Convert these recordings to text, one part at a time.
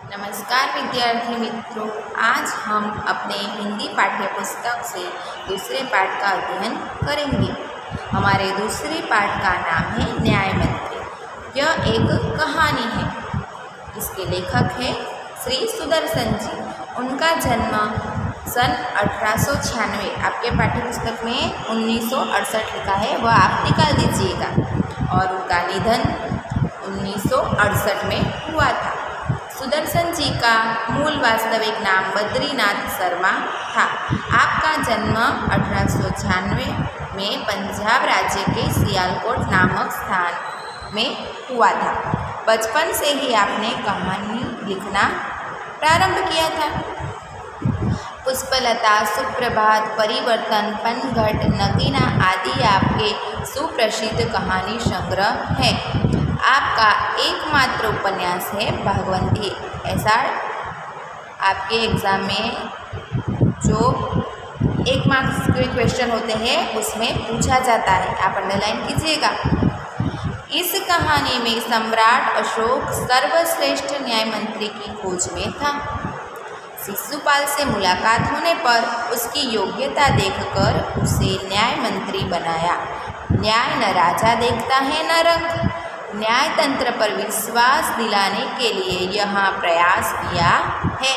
नमस्कार विद्यार्थी मित्रों, आज हम अपने हिंदी पाठ्य पुस्तक से दूसरे पाठ का अध्ययन करेंगे। हमारे दूसरे पाठ का नाम है न्याय मंत्री। यह एक कहानी है। इसके लेखक हैं श्री सुदर्शन जी। उनका जन्म सन 1896, आपके पाठ्य पुस्तक में 1968 लिखा है, वह आप निकाल दीजिएगा, और उनका निधन 1968 में हुआ था। सुदर्शन जी का मूल वास्तविक नाम बद्रीनाथ शर्मा था। आपका जन्म 1896 में पंजाब राज्य के सियालकोट नामक स्थान में हुआ था। बचपन से ही आपने कहानी लिखना प्रारंभ किया था। पुष्पलता, सुप्रभात, परिवर्तन, पनघट, नगीना आदि आपके सुप्रसिद्ध कहानी संग्रह है। आपका एकमात्र उपन्यास है भागवंती। ऐसा आपके एग्ज़ाम में जो 1 मार्क्स के क्वेश्चन होते हैं उसमें पूछा जाता है, आप अंडरलाइन कीजिएगा। इस कहानी में सम्राट अशोक सर्वश्रेष्ठ न्याय मंत्री की खोज में था। शिशुपाल से मुलाकात होने पर उसकी योग्यता देखकर उसे न्याय मंत्री बनाया। न्याय न राजा देखता है न रंग। न्याय तंत्र पर विश्वास दिलाने के लिए यहाँ प्रयास किया है।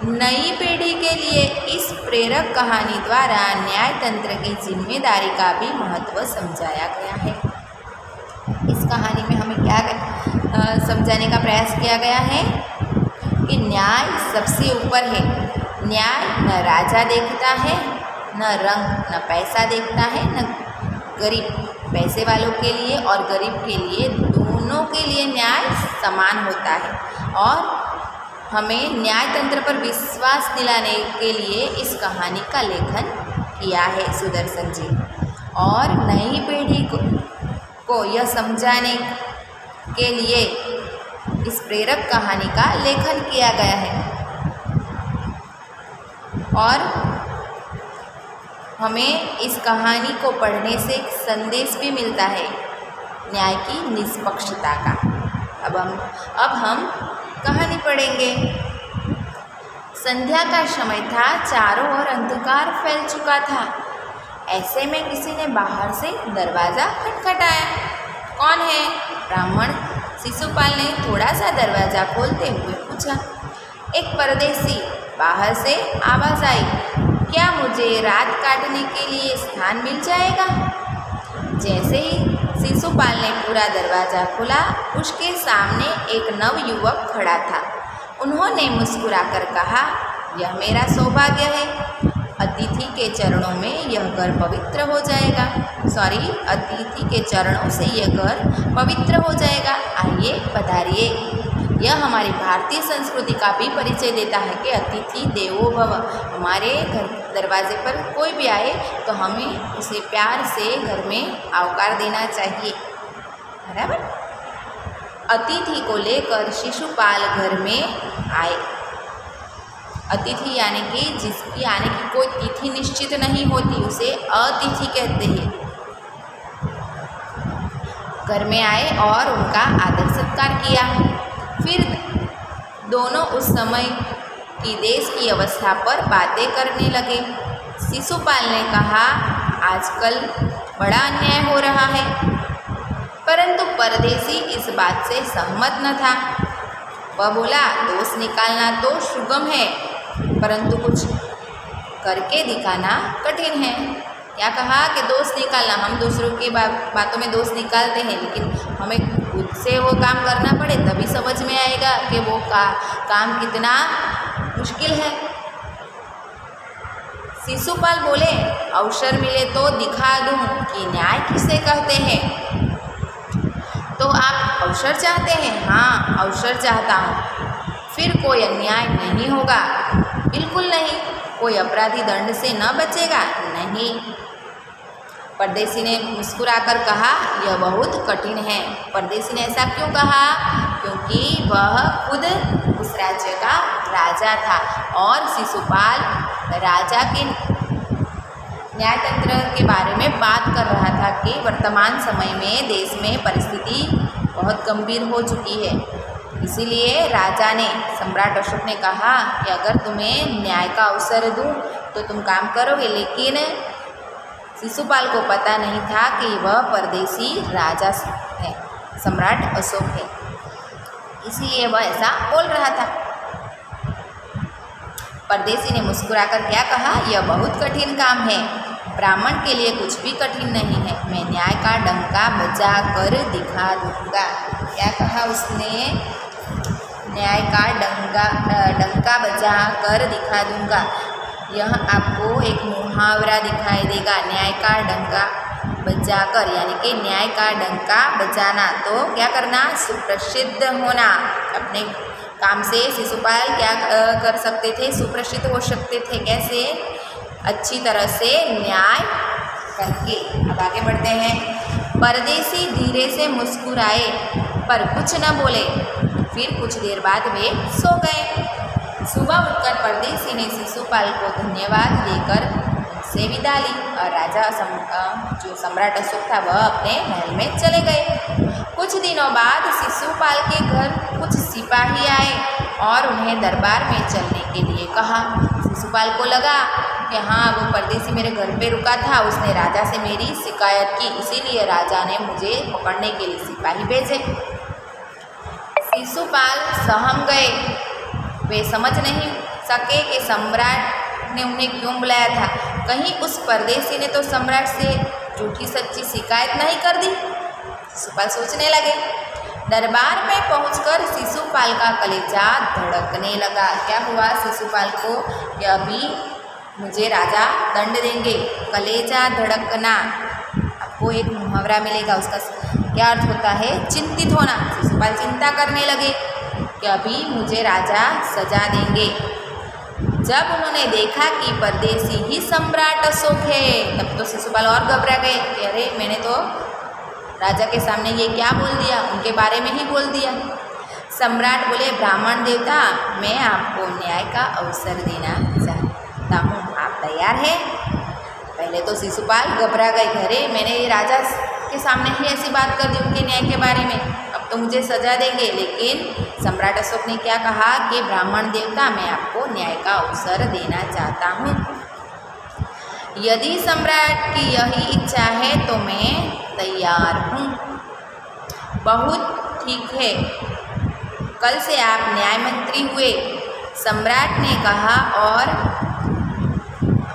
नई पीढ़ी के लिए इस प्रेरक कहानी द्वारा न्याय तंत्र की जिम्मेदारी का भी महत्व समझाया गया है। इस कहानी में हमें क्या समझाने का प्रयास किया गया है कि न्याय सबसे ऊपर है। न्याय न राजा देखता है, न रंग, न पैसा देखता है, न गरीब। पैसे वालों के लिए और गरीब के लिए, दोनों के लिए न्याय समान होता है। और हमें न्याय तंत्र पर विश्वास दिलाने के लिए इस कहानी का लेखन किया है सुदर्शन जी। और नई पीढ़ी को यह समझाने के लिए इस प्रेरक कहानी का लेखन किया गया है। और हमें इस कहानी को पढ़ने से एक संदेश भी मिलता है न्याय की निष्पक्षता का। अब हम कहानी पढ़ेंगे। संध्या का समय था, चारों ओर अंधकार फैल चुका था। ऐसे में किसी ने बाहर से दरवाज़ा खटखटाया। कौन है? ब्राह्मण शिशुपाल ने थोड़ा सा दरवाज़ा खोलते हुए पूछा। एक परदेसी। बाहर से आवाज़ आई, क्या मुझे रात काटने के लिए स्थान मिल जाएगा? जैसे ही शिशुपाल ने पूरा दरवाज़ा खोला, उसके सामने एक नवयुवक खड़ा था। उन्होंने मुस्कुराकर कहा, यह मेरा सौभाग्य है। अतिथि के चरणों में यह घर पवित्र हो जाएगा। अतिथि के चरणों से यह घर पवित्र हो जाएगा। आइए पधारिए। यह हमारी भारतीय संस्कृति का भी परिचय देता है कि अतिथि देवो भव। हमारे घर दरवाजे पर कोई भी आए तो हमें उसे प्यार से घर में आवकार देना चाहिए, बराबर। अतिथि को लेकर शिशुपाल घर में आए। अतिथि यानी कि जिसकी आने की कोई तिथि निश्चित नहीं होती, उसे अतिथि कहते हैं। घर में आए और उनका आदर सत्कार किया। फिर दोनों उस समय की देश की अवस्था पर बातें करने लगे। शिशुपाल ने कहा, आजकल बड़ा अन्याय हो रहा है। परंतु परदेसी इस बात से सहमत न था। वह बोला, दोष निकालना तो सुगम है, परंतु कुछ करके दिखाना कठिन है। क्या कहा कि दोष निकालना, हम दूसरों की बातों में दोष निकालते हैं, लेकिन हमें खुद से वो काम करना पड़े तभी समझ में आएगा कि वो काम कितना मुश्किल है। शिशुपाल बोले, अवसर मिले तो दिखा दूं कि न्याय किसे कहते हैं। तो आप अवसर चाहते हैं? हाँ, अवसर चाहता हूँ। फिर कोई अन्याय नहीं होगा? बिल्कुल नहीं। कोई अपराधी दंड से न बचेगा? नहीं। परदेसी ने मुस्कुराकर कहा, यह बहुत कठिन है। परदेसी ने ऐसा क्यों कहा? क्योंकि वह खुद उस राज्य का राजा था और शिशुपाल राजा के न्यायतंत्र के बारे में बात कर रहा था कि वर्तमान समय में देश में परिस्थिति बहुत गंभीर हो चुकी है। इसीलिए राजा ने, सम्राट अशोक ने कहा कि अगर तुम्हें न्याय का अवसर दूं तो तुम काम करोगे, लेकिन शिशुपाल को पता नहीं था कि वह परदेसी राजा है, सम्राट अशोक है, इसीलिए वह ऐसा बोल रहा था। परदेसी ने मुस्कुराकर क्या कहा, यह बहुत कठिन काम है, ब्राह्मण के लिए कुछ भी कठिन नहीं है, मैं न्याय का डंका बजा कर दिखा दूंगा। क्या कहा उसने, न्याय का डंका बजा कर दिखा दूंगा। यह आपको एक मुहावरा दिखाई देगा, न्याय का डंका बजाकर, यानी कि न्याय का डंका बजाना तो क्या करना, सुप्रसिद्ध होना। अपने काम से शिशुपाल क्या कर सकते थे, सुप्रसिद्ध हो सकते थे। कैसे, अच्छी तरह से न्याय करके। अब आगे बढ़ते हैं। परदेसी धीरे से मुस्कुराए पर कुछ न बोले, फिर कुछ देर बाद वे सो गए। सुबह उठकर परदेसी ने शिशुपाल को धन्यवाद देकर उनसे विदा ली और राजा जो सम्राट अशोक था वह अपने महल में चले गए। कुछ दिनों बाद शिशुपाल के घर कुछ सिपाही आए और उन्हें दरबार में चलने के लिए कहा। शिशुपाल को लगा कि हाँ, वो परदेसी मेरे घर पे रुका था, उसने राजा से मेरी शिकायत की, इसीलिए राजा ने मुझे पकड़ने के लिए सिपाही भेजे। शिशुपाल सहम गए, वे समझ नहीं सके कि सम्राट ने उन्हें क्यों बुलाया था। कहीं उस परदेसी ने तो सम्राट से झूठी सच्ची शिकायत नहीं कर दी। शिशुपाल सोचने लगे। दरबार में पहुंचकर शिशुपाल का कलेजा धड़कने लगा। क्या हुआ शिशुपाल को कि अभी मुझे राजा दंड देंगे। कलेजा धड़कना, आपको एक मुहावरा मिलेगा, उसका क्या अर्थ होता है, चिंतित होना। शिशुपाल चिंता करने लगे कि अभी मुझे राजा सजा देंगे। जब उन्होंने देखा कि परदेसी ही सम्राट अशोक है, तब तो शिशुपाल और घबरा गए कि अरे, मैंने तो राजा के सामने ये क्या बोल दिया, उनके बारे में ही बोल दिया। सम्राट बोले, ब्राह्मण देवता, मैं आपको न्याय का अवसर देना चाहता हूँ, आप तैयार हैं? पहले तो शिशुपाल घबरा गए, अरे मैंने राजा के सामने ही ऐसी बात कर दी उनके न्याय के बारे में, अब तो मुझे सजा देंगे। लेकिन सम्राट अशोक ने क्या कहा कि ब्राह्मण देवता, मैं आपको न्याय का अवसर देना चाहता हूँ। यदि सम्राट की यही इच्छा है तो मैं तैयार हूँ। बहुत ठीक है, कल से आप न्याय मंत्री हुए, सम्राट ने कहा और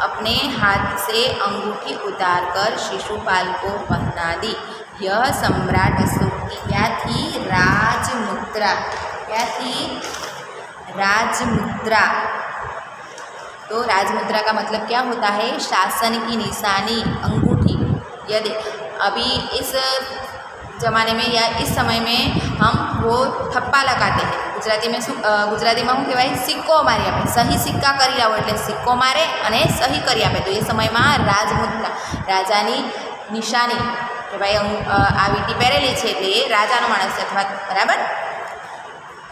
अपने हाथ से अंगूठी उतारकर शिशुपाल को पहना दी। यह सम्राट अशोक की क्या थी, राजमुद्रा। क्या थी, राजमुद्रा। तो राजमुद्रा का मतलब क्या होता है, शासन की निशानी, अंगूठी। यदि अभी इस ज़माने में या इस समय में हम वो थप्पा लगाते हैं, ગુજરાતીમાં શું કહેવાય, સિક્કો મારી આપે, સહી સિક્કા કરી લાવો એટલે સિક્કો મારે અને સહી કરી આપે। તો એ સમયમાં રાજમુદ્રા, રાજાની નિશાની કે ભાઈ આ વીંટી પહેરેલી છે એટલે એ રાજાનો માણસ છે અથવા બરાબર।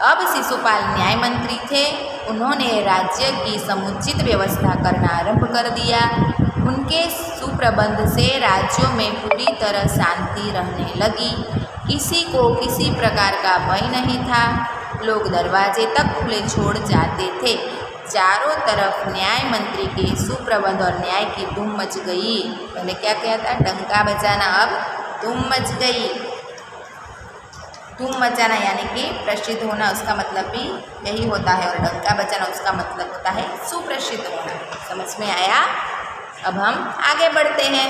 अब शिशुपाल न्याय मंत्री थे, उन्होंने राज्य की समुचित व्यवस्था करना आरंभ कर दिया। उनके सुप्रबंध से राज्यों में पूरी तरह शांति रहने लगी। किसी को किसी प्रकार का भय नहीं था। लोग दरवाजे तक खुले छोड़ जाते थे। चारों तरफ न्याय मंत्री के सुप्रबंध और न्याय की धूम मच गई। पहले क्या कहता, डंका बजाना, अब धूम मच गई। धूम मचाना यानी कि प्रसिद्ध होना, उसका मतलब भी यही होता है, और डंका बजाना उसका मतलब होता है सुप्रसिद्ध होना। समझ में आया? अब हम आगे बढ़ते हैं।